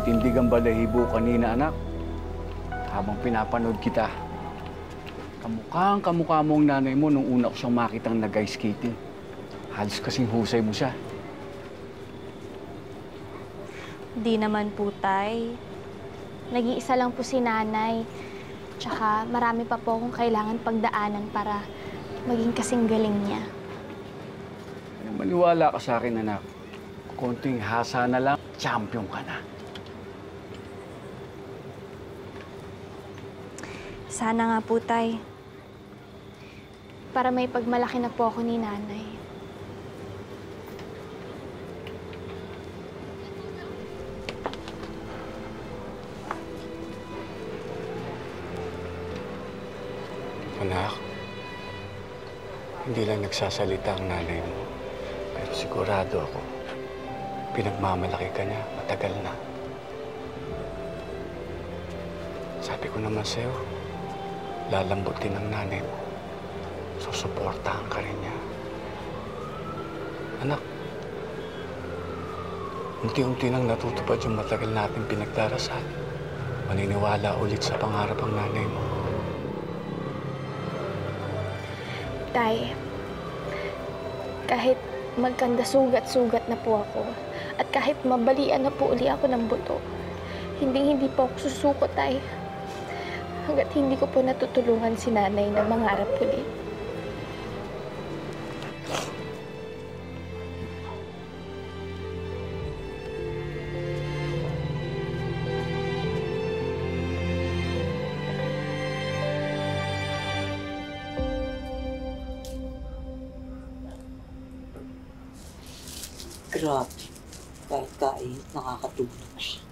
Tumitindig ang balahibo kanina, anak. Habang pinapanood kita, kamukha mo ang nanay mo nung una ko siyang makitang nag-ice skating. Halos kasing husay mo siya. Di naman po, Tay. Nag-iisa lang po si nanay. Tsaka marami pa po akong kailangan pagdaanan para maging kasing galing niya. Maniwala ka sa akin, anak. Konting hasa na lang, champion ka na. Sana nga po, Tay. Para may pagmalaki na po ako ni nanay. Anak, hindi lang nagsasalita ang nanay mo. Pero sigurado ako, pinagmamalaki ka niya matagal na. Sabi ko naman sa'yo, lalambutin ang nanay mo. Susuportahan ka rin niya. Anak, unti-unti nang natutupad yung matagal natin pinagdarasal. Maniniwala ulit sa pangarap ang nanay mo. Tay, kahit magkanda sugat-sugat na po ako, at kahit mabalian na po uli ako ng buto, hindi po ako susuko, Tay. Hanggat hindi ko po natutulungan si nanay na mangarap ulit. Grabe. Kahit kain, nakakatulog siya.